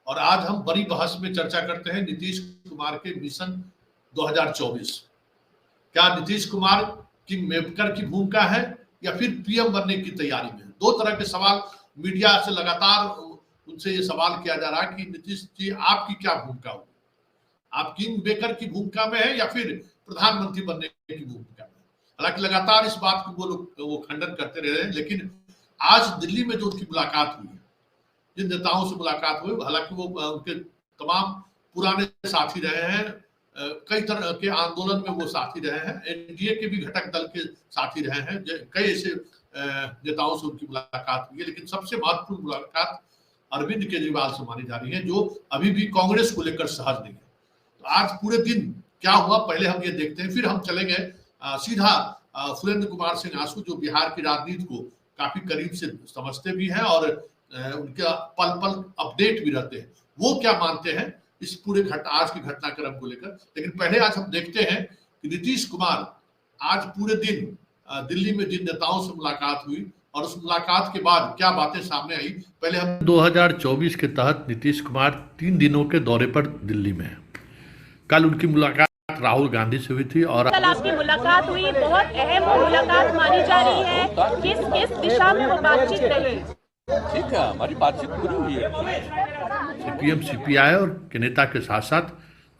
और आज हम बड़ी बहस में चर्चा करते हैं नीतीश कुमार के मिशन 2024। क्या नीतीश कुमार किंग मेकर की भूमिका है या फिर पीएम बनने की तैयारी में? दो तरह के सवाल मीडिया से लगातार उनसे ये सवाल किया जा रहा है कि नीतीश जी आपकी क्या भूमिका होगी, आप किंग मेकर की भूमिका में है या फिर प्रधानमंत्री बनने की भूमिका में? हालांकि लगातार इस बात को वो खंडन करते रहे हैं, लेकिन आज दिल्ली में जो उनकी मुलाकात हुई है, जिन नेताओं से मुलाकात हुई, हालांकि वो उनके तमाम पुराने साथी रहे हैं, कई तरह के आंदोलन में वो साथी रहे हैं, एनडीए के भी घटक दल के साथी रहे हैं, कई ऐसे नेताओं से उनकी मुलाकात हुई है। लेकिन सबसे महत्वपूर्ण मुलाकात अरविंद केजरीवाल से मानी जा रही है, जो अभी भी कांग्रेस को लेकर सहज नहीं है। तो आज पूरे दिन क्या हुआ, पहले हम ये देखते हैं, फिर हम चलेंगे सीधा सुरेंद्र कुमार सिंह आंसू, जो बिहार की राजनीति को काफी करीब से समझते भी हैं और उनका पल पल अपडेट भी रहते हैं, वो क्या मानते हैं इस पूरे आज के घटनाक्रम को लेकर। लेकिन पहले आज हम देखते हैं कि नीतीश कुमार आज पूरे दिन दिल्ली में जिन नेताओं से मुलाकात हुई और उस मुलाकात के बाद क्या बातें सामने आई, पहले हम 2024 के तहत नीतीश कुमार 3 दिनों के दौरे पर दिल्ली में है। कल उनकी मुलाकात राहुल गांधी से हुई थी और कल आपकी मुलाकात हुई, बहुत अहम मुलाकात मानी जा रही है, किस दिशा में वो बातचीत रही? ठीक है, हमारी बातचीत पूरी हुई है। सीपीएम सीपीआई और के नेता के साथ साथ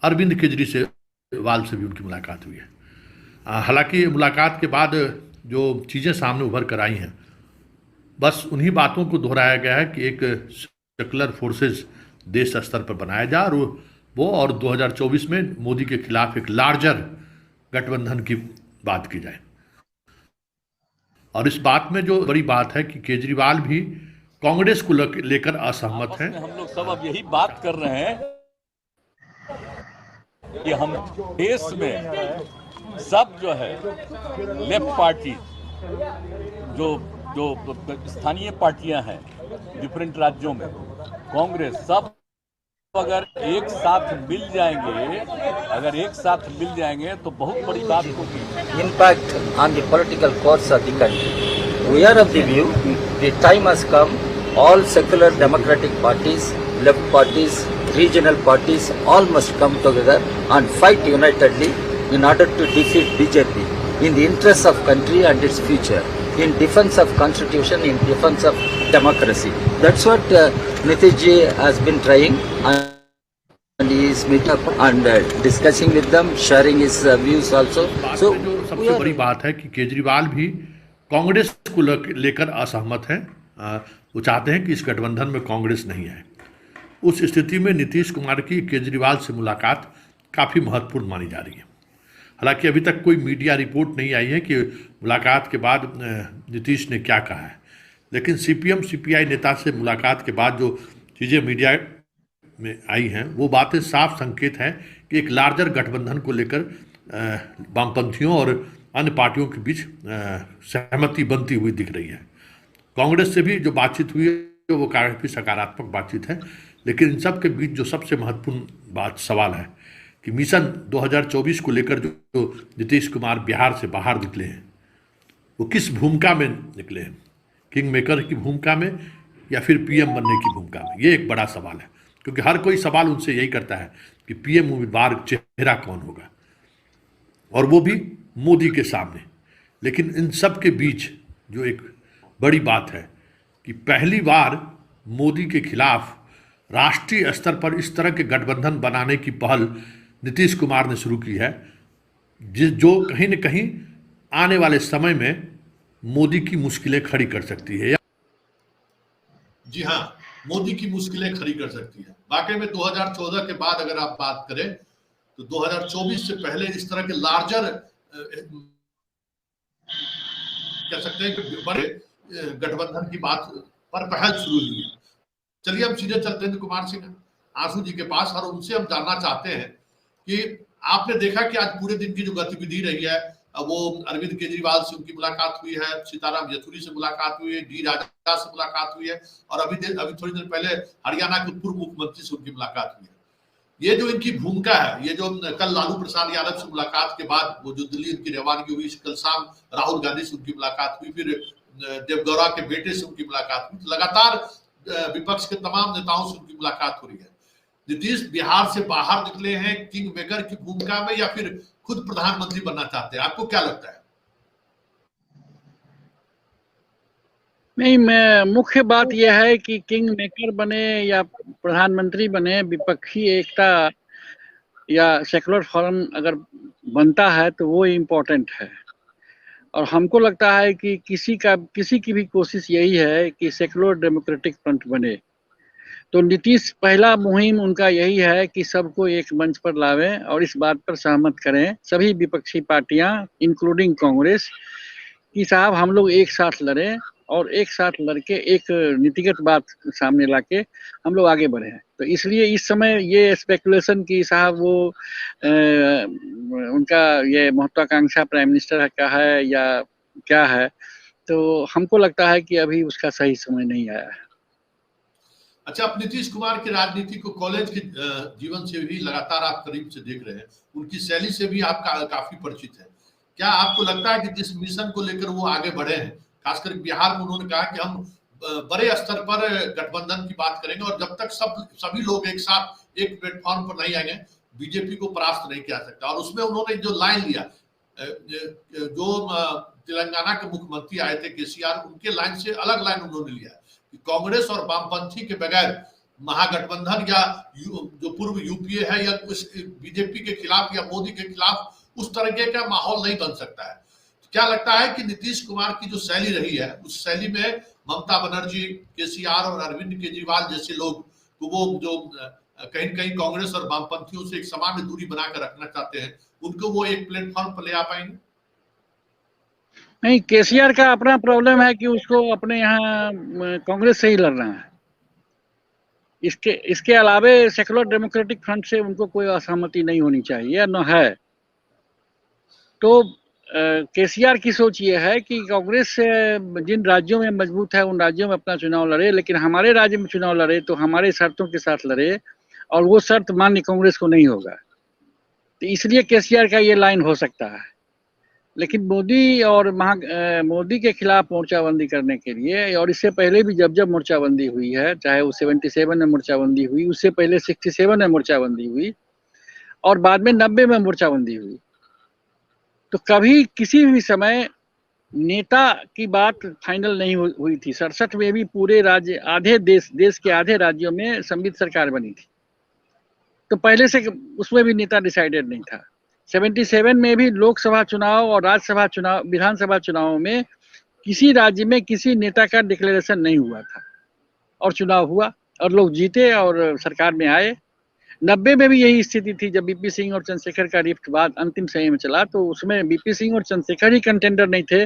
अरविंद केजरीवाल से भी उनकी मुलाकात हुई है। हालांकि मुलाकात के बाद जो चीज़ें सामने उभर कर आई हैं, बस उन्हीं बातों को दोहराया गया है कि एक सेकुलर फोर्सेस देश स्तर पर बनाया जाए और 2024 में मोदी के खिलाफ एक लार्जर गठबंधन की बात की जाए। और इस बात में जो बड़ी बात है कि केजरीवाल भी कांग्रेस को लेकर असहमत हैं। हम लोग सब अब यही बात कर रहे हैं कि हम देश में सब जो है लेफ्ट पार्टी, जो स्थानीय पार्टियां हैं डिफरेंट राज्यों में, कांग्रेस, सब अगर एक साथ मिल जाएंगे तो बहुत बड़ी बात होगी। Impact on the political course of the country. We are of the view the time has come. All secular democratic parties, left parties, regional parties, all must come together and fight unitedly in order to defeat BJP in the interest of country and its future, in defense of constitution, in defense of democracy. That's what Nitish ji has been trying, and he is meeting up and discussing with them, sharing his views also. So सबसे बड़ी बात है कि केजरीवाल भी कांग्रेस को लेकर असहमत हैं। वो चाहते हैं कि इस गठबंधन में कांग्रेस नहीं है। उस स्थिति में नीतीश कुमार की केजरीवाल से मुलाकात काफ़ी महत्वपूर्ण मानी जा रही है। हालांकि अभी तक कोई मीडिया रिपोर्ट नहीं आई है कि मुलाकात के बाद नीतीश ने क्या कहा है, लेकिन सीपीएम सीपीआई नेता से मुलाकात के बाद जो चीज़ें मीडिया में आई हैं, वो बातें साफ संकेत हैं कि एक लार्जर गठबंधन को लेकर वामपंथियों और अन्य पार्टियों के बीच सहमति बनती हुई दिख रही है। कांग्रेस से भी जो बातचीत हुई है वो काफ़ी सकारात्मक बातचीत है, लेकिन इन सब के बीच जो सबसे महत्वपूर्ण सवाल है कि मिशन 2024 को लेकर जो नीतीश कुमार बिहार से बाहर निकले हैं, वो किस भूमिका में निकले हैं, किंग मेकर की भूमिका में या फिर पीएम बनने की भूमिका में? ये एक बड़ा सवाल है, क्योंकि हर कोई सवाल उनसे यही करता है कि पीएम उम्मीदवार चेहरा कौन होगा, और वो भी मोदी के सामने। लेकिन इन सब के बीच जो एक बड़ी बात है कि पहली बार मोदी के खिलाफ राष्ट्रीय स्तर पर इस तरह के गठबंधन बनाने की पहल नीतीश कुमार ने शुरू की है, जो कहीं न कहीं आने वाले समय में मोदी की मुश्किलें खड़ी कर सकती है। जी हाँ, मोदी की मुश्किलें खड़ी कर सकती है। वाकई में 2014 के बाद अगर आप बात करें तो 2024 से पहले इस तरह के लार्जर कह सकते हैं कि बड़े गठबंधन की बात पर पहल शुरू हुई है। चलिए हम सीधे चलते हैं कुमार सिंह आंसू जी के पास और उनसे हम जानना चाहते हैं कि आपने देखा कि आज पूरे दिन की जो गतिविधि रही है, वो अरविंद केजरीवाल से उनकी मुलाकात हुई है, सीताराम येचुरी से मुलाकात हुई है, डी राजा से मुलाकात हुई है, और अभी थोड़ी देर पहले हरियाणा के पूर्व मुख्यमंत्री से उनकी मुलाकात हुई है। ये जो इनकी भूमिका है, ये जो कल लालू प्रसाद यादव से मुलाकात के बाद वो जो दिल्ली उनकी रवानगी हुई, कल शाम राहुल गांधी से उनकी मुलाकात हुई, फिर देवगौड़ा के बेटे से उनकी मुलाकात हुई, लगातार विपक्ष के तमाम नेताओं से उनकी मुलाकात हो रही है। नीतीश बिहार से बाहर निकले हैं किंग मेकर की भूमिका में या फिर खुद प्रधानमंत्री बनना चाहते हैं? आपको क्या लगता है? नहीं, मैं मुख्य बात यह है कि किंग मेकर बने या प्रधानमंत्री बने, विपक्षी एकता या सेकुलर फॉरम अगर बनता है तो वो इम्पोर्टेंट है। और हमको लगता है कि किसी की भी कोशिश यही है कि सेकुलर डेमोक्रेटिक फ्रंट बने। तो नीतीश पहला मुहिम उनका यही है कि सबको एक मंच पर लावें और इस बात पर सहमत करें सभी विपक्षी पार्टियां इंक्लूडिंग कांग्रेस कि साहब हम लोग एक साथ लड़ें और एक साथ लड़के एक नीतिगत बात सामने लाके हम लोग आगे बढ़े हैं। तो इसलिए इस समय ये स्पेकुलेशन कि साहब वो उनका ये महत्वाकांक्षा प्राइम मिनिस्टर का है या क्या है, तो हमको लगता है कि अभी उसका सही समय नहीं आया है। अच्छा, आप नीतीश कुमार की राजनीति को कॉलेज के जीवन से भी लगातार आप करीब से देख रहे हैं, उनकी शैली से भी आप काफी परिचित है। क्या आपको लगता है कि जिस मिशन को लेकर वो आगे बढ़े हैं, खासकर बिहार में उन्होंने कहा कि हम बड़े स्तर पर गठबंधन की बात करेंगे और जब तक सभी लोग एक साथ एक प्लेटफॉर्म पर नहीं आएंगे बीजेपी को परास्त नहीं किया सकता। और उसमें उन्होंने जो लाइन लिया, जो तेलंगाना के मुख्यमंत्री आए थे केसीआर, उनके लाइन से अलग लाइन उन्होंने लिया कि कांग्रेस और वामपंथी के बगैर महागठबंधन या जो पूर्व यूपीए है या बीजेपी के खिलाफ या मोदी के खिलाफ उस तरह का माहौल नहीं बन सकता है। क्या लगता है कि नीतीश कुमार की जो शैली रही है उस शैली में ममता बनर्जी, केसीआर और अरविंद केजरीवाल जैसे लोग, तो वो जो कहीं कहीं कांग्रेस और वामपंथियों से एक सामान्य दूरी बनाकर रखना चाहते हैं, उनको वो एक प्लेटफॉर्म पर ले आ पाएंगे? नहीं, केसीआर का अपना प्रॉब्लम है कि उसको अपने यहाँ कांग्रेस से ही लड़ना है। इसके अलावे सेकुलर डेमोक्रेटिक फ्रंट से उनको कोई असहमति नहीं होनी चाहिए, न है। तो केसीआर की सोच ये है कि कांग्रेस से जिन राज्यों में मजबूत है उन राज्यों में अपना चुनाव लड़े, लेकिन हमारे राज्य में चुनाव लड़े तो हमारे शर्तों के साथ लड़े और वो शर्त मान्य कांग्रेस को नहीं होगा। तो इसलिए केसीआर का ये लाइन हो सकता है। लेकिन मोदी के खिलाफ मोर्चाबंदी करने के लिए, और इससे पहले भी जब मोर्चाबंदी हुई है, चाहे वो 77 में मोर्चाबंदी हुई, उससे पहले 67 में मोर्चाबंदी हुई और बाद में 90 में मोर्चाबंदी हुई, तो कभी किसी भी समय नेता की बात फाइनल नहीं हुई थी। 67 में भी पूरे राज्य देश के आधे राज्यों में संविधान सरकार बनी थी, तो पहले से उसमें भी नेता डिसाइडेड नहीं था। 77 में भी लोकसभा चुनाव और राज्यसभा चुनाव, विधानसभा चुनाव में किसी राज्य में किसी नेता का डिक्लेरेशन नहीं हुआ था और चुनाव हुआ और लोग जीते और सरकार में आए। 90 में भी यही स्थिति थी जब बीपी सिंह और चंद्रशेखर का रिफ्ट बाद अंतिम समय में चला, तो उसमें बीपी सिंह और चंद्रशेखर ही कंटेंडर नहीं थे,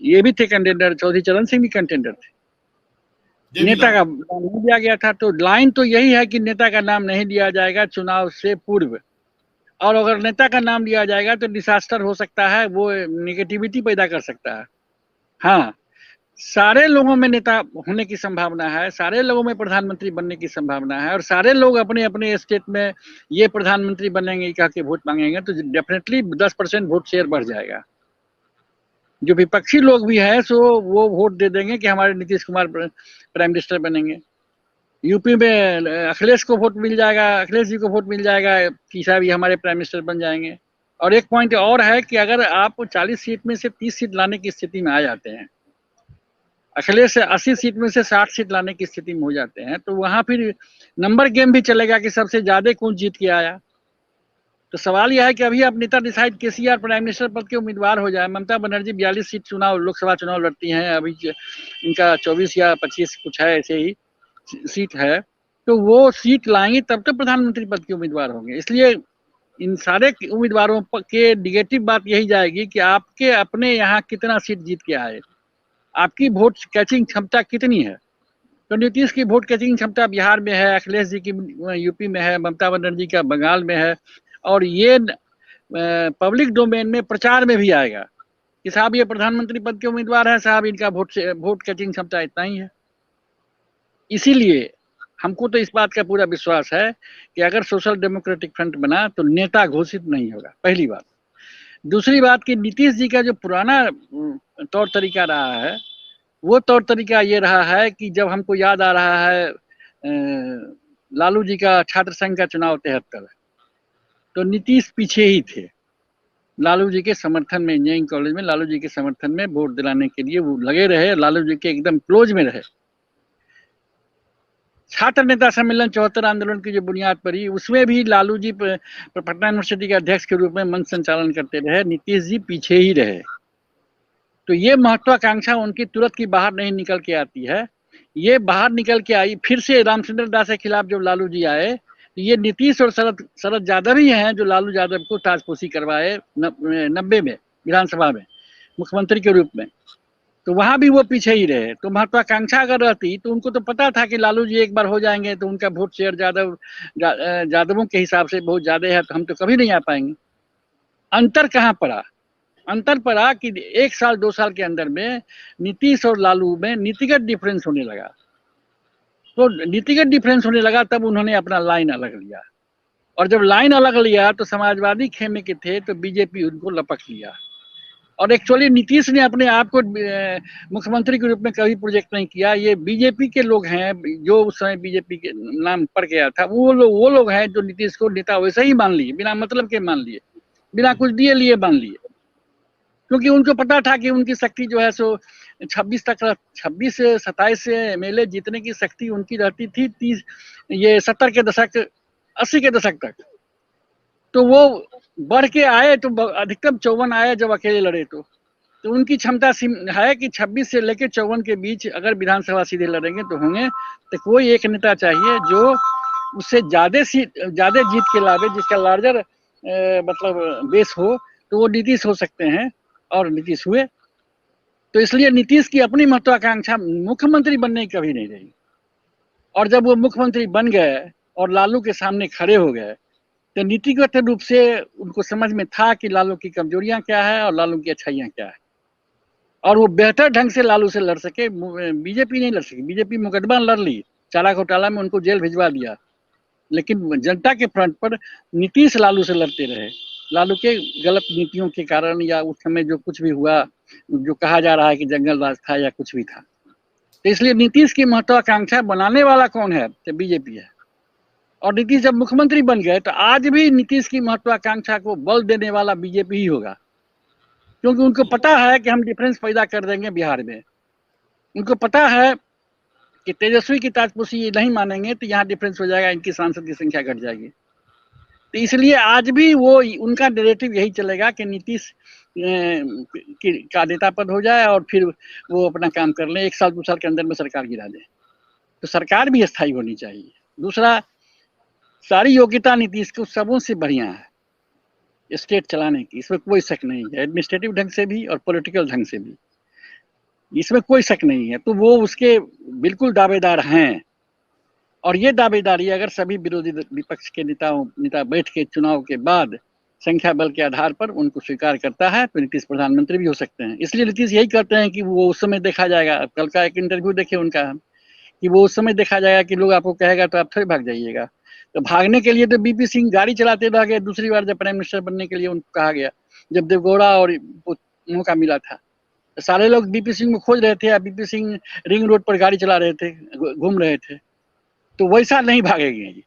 ये भी थे कंटेंडर, चौधरी चरण सिंह भी कंटेंडर थे। नेता का नाम नहीं दिया गया था। तो लाइन तो यही है कि नेता का नाम नहीं दिया जाएगा चुनाव से पूर्व, और अगर नेता का नाम दिया जाएगा तो डिसास्टर हो सकता है, वो नेगेटिविटी पैदा कर सकता है। हाँ, सारे लोगों में नेता होने की संभावना है, सारे लोगों में प्रधानमंत्री बनने की संभावना है, और सारे लोग अपने अपने स्टेट में ये प्रधानमंत्री बनेंगे कह के वोट मांगेंगे, तो डेफिनेटली 10% वोट शेयर बढ़ जाएगा। जो विपक्षी लोग भी हैं सो वो वोट दे देंगे कि हमारे नीतीश कुमार प्राइम मिनिस्टर बनेंगे। यूपी में अखिलेश को वोट मिल जाएगा, अखिलेश जी को वोट मिल जाएगा कि साहब ये हमारे प्राइम मिनिस्टर बन जाएंगे। और एक पॉइंट और है कि अगर आप 40 सीट में से 30 सीट लाने की स्थिति में आ जाते हैं, अखिलेश 80 सीट में से 60 सीट लाने की स्थिति में हो जाते हैं, तो वहां फिर नंबर गेम भी चलेगा कि सबसे ज्यादा कौन जीत के आया। तो सवाल यह है कि अभी आप नेता डिसाइड केसीआर प्राइम मिनिस्टर पद के उम्मीदवार हो जाए। ममता बनर्जी 42 सीट चुनाव लोकसभा चुनाव लड़ती हैं, अभी इनका 24 या 25 कुछ है ऐसे ही सीट है, तो वो सीट लाएंगे तब तो प्रधानमंत्री पद के उम्मीदवार होंगे। इसलिए इन सारे उम्मीदवारों के निगेटिव बात यही जाएगी कि आपके अपने यहाँ कितना सीट जीत के आए, आपकी वोट कैचिंग क्षमता कितनी है। तो नीतीश की वोट कैचिंग क्षमता बिहार में है, अखिलेश जी की यूपी में है, ममता बनर्जी का बंगाल में है, और ये पब्लिक डोमेन में प्रचार में भी आएगा कि साहब ये प्रधानमंत्री पद के उम्मीदवार है, साहब इनका वोट कैचिंग क्षमता इतना ही है। इसीलिए हमको तो इस बात का पूरा विश्वास है कि अगर सोशल डेमोक्रेटिक फ्रंट बना तो नेता घोषित नहीं होगा, पहली बात। दूसरी बात कि नीतीश जी का जो पुराना तौर तरीका रहा है, वो तौर तरीका ये रहा है कि जब हमको याद आ रहा है लालू जी का छात्र संघ का चुनाव 73, तो नीतीश पीछे ही थे। लालू जी के समर्थन में, इंजीनियरिंग कॉलेज में लालू जी के समर्थन में वोट दिलाने के लिए वो लगे रहे, लालू जी के एकदम क्लोज में रहे। छात्र नेता सम्मेलन 74 आंदोलन की जो बुनियाद पड़ी, उसमें भी लालू जी पटना यूनिवर्सिटी के अध्यक्ष के रूप में मंच संचालन करते रहे, नीतीश जी पीछे ही रहे। तो ये महत्वाकांक्षा उनकी तुरंत की बाहर नहीं निकल के आती है, ये बाहर निकल के आई फिर से रामचंद्र दास के खिलाफ जब लालू जी आए। तो ये नीतीश और शरद यादव ही हैं जो लालू यादव को ताजपोशी करवाए 90 में विधानसभा में मुख्यमंत्री के रूप में। तो वहां भी वो पीछे ही रहे। तो महत्वाकांक्षा अगर रहती तो उनको तो पता था कि लालू जी एक बार हो जाएंगे तो उनका वोट शेयर यादवों के हिसाब से बहुत ज्यादा है, तो हम तो कभी नहीं आ पाएंगे। अंतर कहाँ पड़ा? अंतर पड़ा कि 1 साल 2 साल के अंदर में नीतीश और लालू में नीतिगत डिफरेंस होने लगा। तो नीतिगत डिफरेंस होने लगा तब उन्होंने अपना लाइन अलग लिया, और जब लाइन अलग लिया तो समाजवादी खेमे के थे तो बीजेपी उनको लपक लिया। और एक्चुअली नीतीश ने अपने आप को मुख्यमंत्री के रूप में कभी प्रोजेक्ट नहीं किया। ये बीजेपी के लोग हैं जो उस समय बीजेपी के नाम पड़ गया था, वो लोग हैं जो नीतीश को नेता वैसे ही मान लिए, बिना मतलब के मान लिए, बिना कुछ दिए लिए मान लिए, क्योंकि उनको पता था कि उनकी शक्ति जो है सो 26 से 27 एमएलए जीतने की शक्ति उनकी रहती थी 70 के दशक 80 के दशक तक। तो वो बढ़ के आए तो अधिकतम 54 आए जब अकेले लड़े। तो उनकी क्षमता है कि 26 से लेकर 54 के बीच अगर विधानसभा सीधे लड़ेंगे तो होंगे। तो कोई एक नेता चाहिए जो उससे ज्यादा जीत के लावे, जिसका लार्जर मतलब बेस हो, तो वो नीतीश हो सकते हैं, और नीतीश हुए। तो इसलिए नीतीश की अपनी महत्वाकांक्षा मुख्यमंत्री बनने की कभी नहीं रही। और जब वो मुख्यमंत्री बन गए और लालू के सामने खड़े हो गए तो नीतिगत रूप से उनको समझ में था कि लालू की कमजोरियां क्या है और लालू की अच्छाइयां क्या है, और वो बेहतर ढंग से लालू से लड़ सके। बीजेपी नहीं लड़ सकी, बीजेपी मुकदमा लड़ ली, चारा घोटाला में उनको जेल भिजवा दिया, लेकिन जनता के फ्रंट पर नीतीश लालू से लड़ते रहे। लालू के गलत नीतियों के कारण, या उस समय जो कुछ भी हुआ, जो कहा जा रहा है कि जंगल राज था या कुछ भी था। तो इसलिए नीतीश की महत्वाकांक्षा बनाने वाला कौन है? तो बीजेपी है। और नीतीश जब मुख्यमंत्री बन गए तो आज भी नीतीश की महत्वाकांक्षा को बल देने वाला बीजेपी ही होगा, क्योंकि उनको पता है कि हम डिफरेंस पैदा कर देंगे बिहार में। उनको पता है कि तेजस्वी की ताजपोशी ये नहीं मानेंगे तो यहाँ डिफरेंस हो जाएगा, इनकी सांसद की संख्या घट जाएगी। तो इसलिए आज भी वो उनका नैरेटिव यही चलेगा कि नीतीश का नेता पद हो जाए और फिर वो अपना काम कर ले, 1 साल 2 साल के अंदर में सरकार गिरा दे। तो सरकार भी स्थायी होनी चाहिए। दूसरा, सारी योग्यता नीतीश को सबों से बढ़िया है स्टेट चलाने की, इसमें कोई शक नहीं है, एडमिनिस्ट्रेटिव ढंग से भी और पॉलिटिकल ढंग से भी, इसमें कोई शक नहीं है। तो वो उसके बिल्कुल दावेदार हैं, और ये दावेदारी अगर सभी विरोधी विपक्ष के नेता बैठ के चुनाव के बाद संख्या बल के आधार पर उनको स्वीकार करता है तो नीतीश प्रधानमंत्री भी हो सकते हैं। इसलिए नीतीश यही करते हैं कि वो उस समय देखा जाएगा। कल का एक इंटरव्यू देखे उनका, कि वो उस समय देखा जाएगा कि लोग आपको कहेगा तो आप थोड़ी भाग जाइएगा। तो भागने के लिए तो बीपी सिंह गाड़ी चलाते रह गए। दूसरी बार जब प्राइम मिनिस्टर बनने के लिए उनको कहा गया, जब देवगौड़ा और मौका मिला था, तो सारे लोग बीपी सिंह को खोज रहे थे। बीपी सिंह रिंग रोड पर गाड़ी चला रहे थे, घूम रहे थे। तो वैसा नहीं भागेंगे,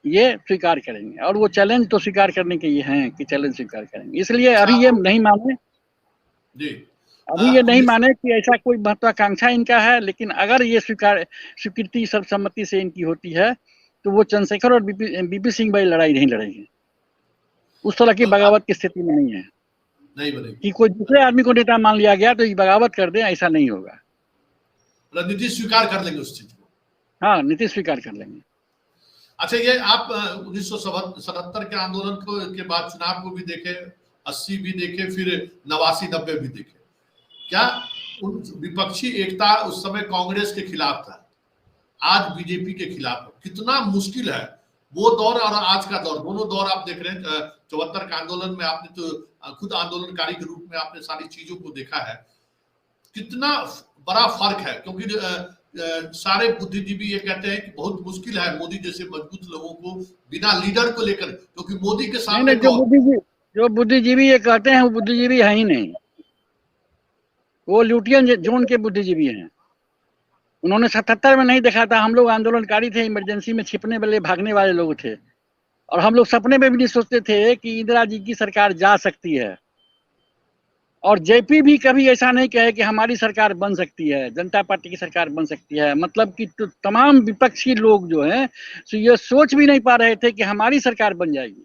ये स्वीकार करेंगे, और वो चैलेंज तो स्वीकार करने के ये हैं कि चैलेंज स्वीकार करेंगे। इसलिए अभी ये नहीं माने ये नहीं माने कि ऐसा कोई महत्वाकांक्षा इनका है, लेकिन अगर ये स्वीकृति सर्वसम्मति से इनकी होती है तो वो चंद्रशेखर और बीपी सिंह भाई लड़ाई नहीं लड़ेंगे। उस तरह की बगावत की स्थिति में नहीं है, नहीं बनेगी कि कोई दूसरे आदमी को नेता मान लिया गया तो ये बगावत कर दे, ऐसा नहीं होगा। नीतीश स्वीकार कर लेंगे उस चीज को। हाँ, नीतीश स्वीकार कर लेंगे। अच्छा, ये आप 1977 के आंदोलन के बाद चुनाव को भी देखे, 80 भी देखे, फिर 89 90 भी देखे। क्या उन विपक्षी एकता उस समय कांग्रेस के खिलाफ था, आज बीजेपी के खिलाफ है। कितना मुश्किल है वो दौर और आज का दौर, दोनों दौर आप देख रहे हैं। 74 के आंदोलन में आपने तो खुद आंदोलनकारी के रूप में आपने सारी चीजों को देखा है, कितना बड़ा फर्क है। क्योंकि सारे बुद्धिजीवी ये कहते हैं कि बहुत मुश्किल है मोदी जैसे मजबूत लोगों को बिना लीडर को लेकर, क्योंकि मोदी के सामने जो बुद्धिजीवी ये कहते हैं वो बुद्धिजीवी है ही नहीं, वो लुटियन जोन के बुद्धिजीवी हैं। उन्होंने 77 में नहीं देखा था, हम लोग आंदोलनकारी थे, इमरजेंसी में छिपने वाले भागने वाले लोग थे, और हम लोग सपने में भी नहीं सोचते थे कि इंदिरा जी की सरकार जा सकती है। और जेपी भी कभी ऐसा नहीं कहे कि हमारी सरकार बन सकती है, जनता पार्टी की सरकार बन सकती है। मतलब कि तो तमाम विपक्षी लोग जो हैं तो ये सोच भी नहीं पा रहे थे कि हमारी सरकार बन जाएगी।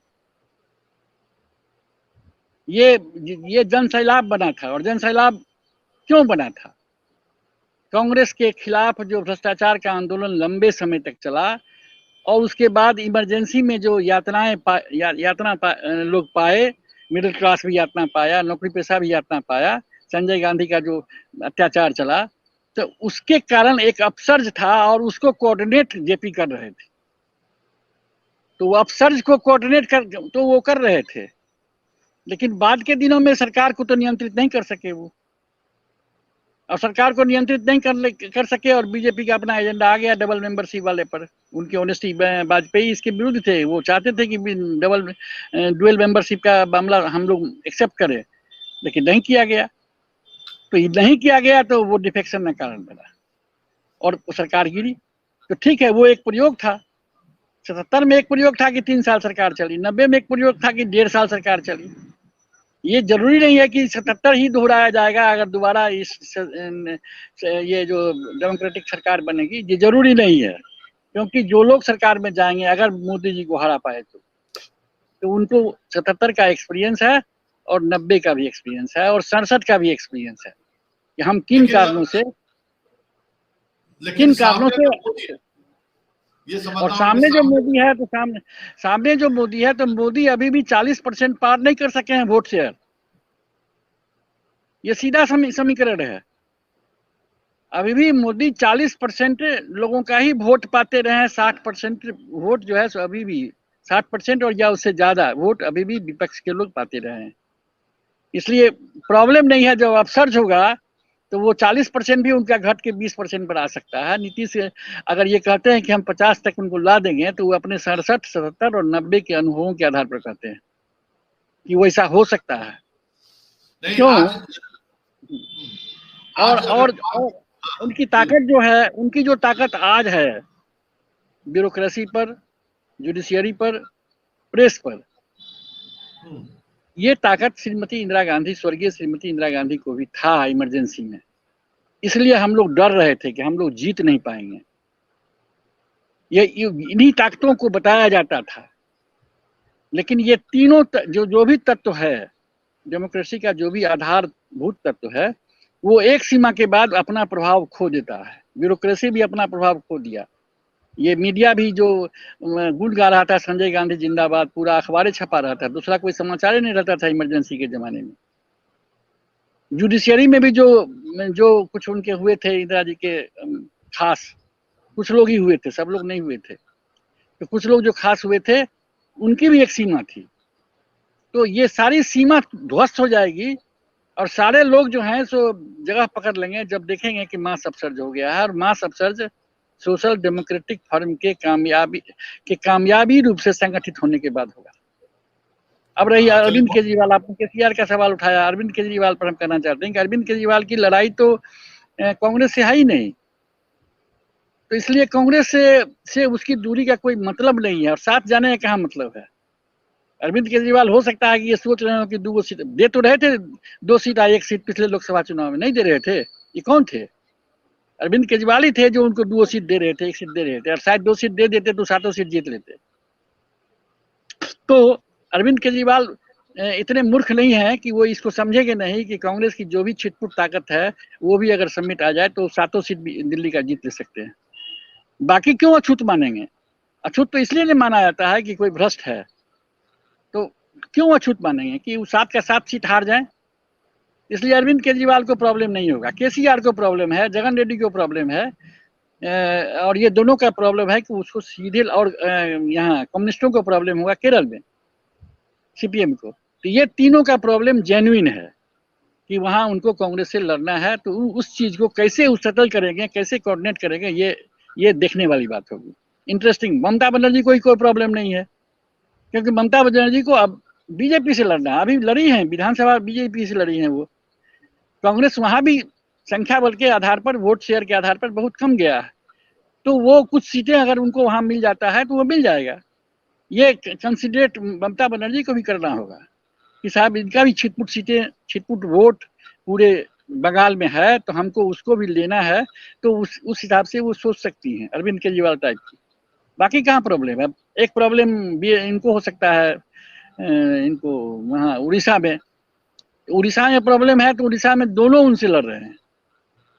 ये जन सैलाब बना था। और जन सैलाब क्यों बना था? कांग्रेस के खिलाफ जो भ्रष्टाचार का आंदोलन लंबे समय तक चला, और उसके बाद इमरजेंसी में जो लोग पाए, मिडिल क्लास भी यातना पाया, नौकरी पेशा भी यातना पाया, संजय गांधी का जो अत्याचार चला, तो उसके कारण एक अपसर्ज था और उसको कोऑर्डिनेट जेपी कर रहे थे। तो वो अपसर्ज को कोऑर्डिनेट कर रहे थे, लेकिन बाद के दिनों में सरकार को तो नियंत्रित नहीं कर सके वो। और सरकार को नियंत्रित नहीं कर सके और बीजेपी का अपना एजेंडा आ गया डबल मेंबरशिप वाले पर। उनकी ऑनेस्टी, वाजपेयी इसके विरुद्ध थे, वो चाहते थे कि डुअल मेंबरशिप का मामला हम लोग एक्सेप्ट करें, लेकिन नहीं किया गया। तो ये नहीं किया गया तो वो डिफेक्शन का कारण बना और सरकार गिरी। तो ठीक है, वो एक प्रयोग था। 77 में एक प्रयोग था कि 3 साल सरकार चली, 90 में एक प्रयोग था कि 1.5 साल सरकार चली। ये जरूरी नहीं है कि 77 ही दोहराया जाएगा अगर दोबारा ये जो डेमोक्रेटिक सरकार बनेगी, ये जरूरी नहीं है। क्योंकि जो लोग सरकार में जाएंगे अगर मोदी जी को हरा पाए तो उनको 77 का एक्सपीरियंस है और 90 का भी एक्सपीरियंस है और 67 का भी एक्सपीरियंस है कि हम किन कारणों से और सामने जो मोदी है तो सामने जो मोदी है तो मोदी अभी भी 40% पार नहीं कर सके हैं वोट शेयर। ये सीधा समीकरण है। अभी भी मोदी 40% लोगों का ही वोट पाते रहे हैं। 60% वोट जो है सो अभी भी 60% और या उससे ज्यादा वोट अभी भी विपक्ष के लोग पाते रहे हैं। इसलिए प्रॉब्लम नहीं है, जब अपसर्ज होगा तो वो 40% भी उनका घट के 20% पर आ सकता है। नीतीश अगर ये कहते हैं कि हम 50 तक उनको ला देंगे तो वो अपने 67, 77 और 90 के अनुभवों के आधार पर कहते हैं कि वो ऐसा हो सकता है। क्यों? और उनकी ताकत जो है, उनकी जो ताकत आज है ब्यूरोक्रेसी पर, जुडिशियरी पर, प्रेस पर, ये ताकत श्रीमती इंदिरा गांधी, स्वर्गीय श्रीमती इंदिरा गांधी को भी था इमरजेंसी में। इसलिए हम लोग डर रहे थे कि हम लोग जीत नहीं पाएंगे। ये इन्हीं ताकतों को बताया जाता था। लेकिन ये तीनों जो भी तत्व है डेमोक्रेसी का, जो भी आधारभूत तत्व है, वो एक सीमा के बाद अपना प्रभाव खो देता है। ब्यूरोक्रेसी भी अपना प्रभाव खो दिया। ये मीडिया भी जो गुण गा रहा था संजय गांधी जिंदाबाद, पूरा अखबारें छपा रहा था, दूसरा कोई समाचार ही नहीं रहता था इमरजेंसी के जमाने में। जुडिशियरी में भी जो कुछ उनके हुए थे इंदिरा जी के खास, कुछ लोग ही हुए थे, सब लोग नहीं हुए थे। तो कुछ लोग जो खास हुए थे उनकी भी एक सीमा थी। तो ये सारी सीमा ध्वस्त हो जाएगी और सारे लोग जो हैं सो जगह पकड़ लेंगे जब देखेंगे कि मास अपसर्ज हो गया है। और मास अपसर्ज सोशल डेमोक्रेटिक फॉर्म के कामयाबी रूप से संगठित होने के बाद होगा। अब रही अरविंद केजरीवाल, आपने केसीआर का सवाल उठाया, अरविंद केजरीवाल पर हम कहना चाहते हैं कि अरविंद केजरीवाल की लड़ाई तो कांग्रेस से है ही नहीं। तो इसलिए कांग्रेस से उसकी दूरी का कोई मतलब नहीं है और साथ जाने का क्या मतलब है। अरविंद केजरीवाल हो सकता है कि ये सोच रहे हो कि 2 सीट दे तो रहे थे, 2 सीट 1 सीट पिछले लोकसभा चुनाव में नहीं दे रहे थे। ये कौन थे? अरविंद केजरीवाल ही थे जो उनको 2 सीट दे रहे थे, 1 सीट दे रहे थे। और शायद 2 सीट दे देते तो 7 सीट जीत लेते। तो अरविंद केजरीवाल इतने मूर्ख नहीं है कि वो इसको समझेंगे नहीं कि कांग्रेस की जो भी छिटपुट ताकत है वो भी अगर समिट आ जाए तो 7 सीट भी दिल्ली का जीत ले सकते हैं। बाकी क्यों अछूत मानेंगे? अछूत तो इसलिए नहीं माना जाता है कि कोई भ्रष्ट है, तो क्यों अछूत मानेंगे कि वो 7 का 7 सीट हार जाए। इसलिए अरविंद केजरीवाल को प्रॉब्लम नहीं होगा, केसीआर को प्रॉब्लम है, जगन रेड्डी को प्रॉब्लम है, और ये दोनों का प्रॉब्लम है कि उसको सीधे, और यहाँ कम्युनिस्टों को प्रॉब्लम होगा केरल में, सीपीएम को। तो ये तीनों का प्रॉब्लम जेन्युइन है कि वहाँ उनको कांग्रेस से लड़ना है। तो उस चीज को कैसे सेटल करेंगे, कैसे कोऑर्डिनेट करेंगे, ये देखने वाली बात होगी। इंटरेस्टिंग। ममता बनर्जी को कोई प्रॉब्लम नहीं है क्योंकि ममता बनर्जी को अब बीजेपी से लड़ना है। अभी लड़ी हैं विधानसभा, बीजेपी से लड़ी हैं वो। कांग्रेस वहां भी संख्या बल के आधार पर, वोट शेयर के आधार पर बहुत कम गया है। तो वो कुछ सीटें अगर उनको वहां मिल जाता है तो वो मिल जाएगा। ये कंसिडरेट ममता बनर्जी को भी करना होगा कि साहब इनका भी छिटपुट सीटें, छिटपुट वोट पूरे बंगाल में है, तो हमको उसको भी लेना है। तो उस हिसाब से वो सोच सकती हैं, अरविंद केजरीवाल टाइप की। बाकी कहाँ प्रॉब्लम है? एक प्रॉब्लम भी इनको हो सकता है, इनको वहाँ उड़ीसा में प्रॉब्लम है, तो उड़ीसा में दोनों उनसे लड़ रहे हैं,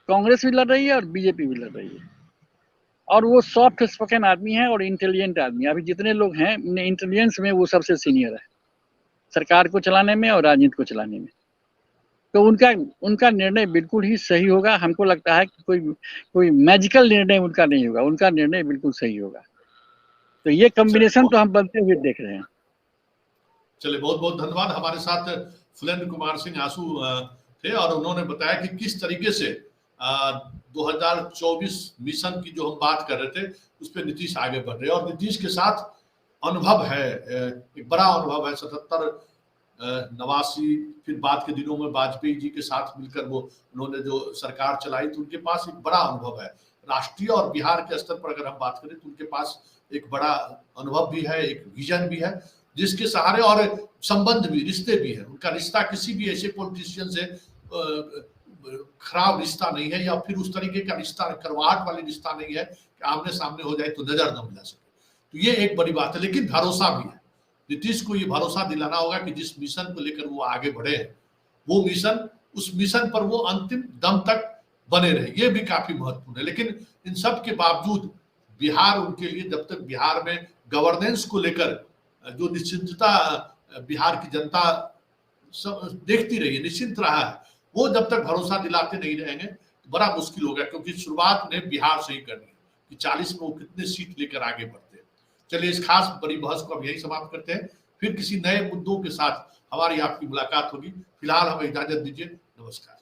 कांग्रेस भी लड़ रही है और बीजेपी भी लड़ रही है। और वो सॉफ्ट स्पोकन आदमी है और इंटेलिजेंट आदमी है। अभी जितने लोग हैं इंटेलिजेंस में वो सबसे सीनियर है, सरकार को चलाने में और राजनीति को चलाने में। तो उनका निर्णय बिल्कुल ही सही होगा। हमको लगता है कि कोई मैजिकल निर्णय उनका नहीं होगा, उनका निर्णय बिल्कुल सही होगा। तो ये कॉम्बिनेशन तो हम बनते हुए देख रहे हैं। चलिए, बहुत बहुत धन्यवाद। हमारे साथ फुलेंद्र कुमार सिंह आंसू थे और उन्होंने बताया कि किस तरीके से 2024 मिशन की जो हम बात कर रहे थे उस पर नीतीश आगे बढ़ रहे हैं। और नीतीश के साथ अनुभव है, एक बड़ा अनुभव है। 77, 89, फिर बाद के दिनों में वाजपेयी जी के साथ मिलकर उन्होंने जो सरकार चलाई, तो उनके पास एक बड़ा अनुभव है। राष्ट्रीय और बिहार के स्तर पर अगर हम बात करें तो उनके पास एक बड़ा अनुभव भी है, एक विजन भी है, जिसके सहारे और संबंध भी, रिश्ते भी है। उनका रिश्ता किसी भी ऐसे पॉलिटिशियन से खराब रिश्ता नहीं है, या फिर उस तरीके का रिश्ता, करवाहट वाली रिश्ता नहीं है कि आमने सामने हो जाए तो नजर न मिला सके। तो ये एक बड़ी बात है। लेकिन भरोसा भी है, नीतीश को ये भरोसा दिलाना होगा कि जिस मिशन को लेकर वो आगे बढ़े हैं, वो मिशन, उस मिशन पर वो अंतिम दम तक बने रहे। ये भी काफी महत्वपूर्ण है। लेकिन इन सब के बावजूद बिहार उनके लिए, जब तक बिहार में गवर्नेंस को लेकर जो निश्चिंतता बिहार की जनता सब देखती रही है, निश्चिंत रहा है, वो जब तक भरोसा दिलाते नहीं रहेंगे तो बड़ा मुश्किल होगा। क्योंकि शुरुआत उन्हें बिहार से ही करनी है कि 40 में वो कितने सीट लेकर आगे बढ़ते हैं। चलिए, इस खास बड़ी बहस को अब यही समाप्त करते हैं। फिर किसी नए मुद्दों के साथ हमारी आपकी मुलाकात होगी। फिलहाल हमें इजाजत दीजिए। नमस्कार।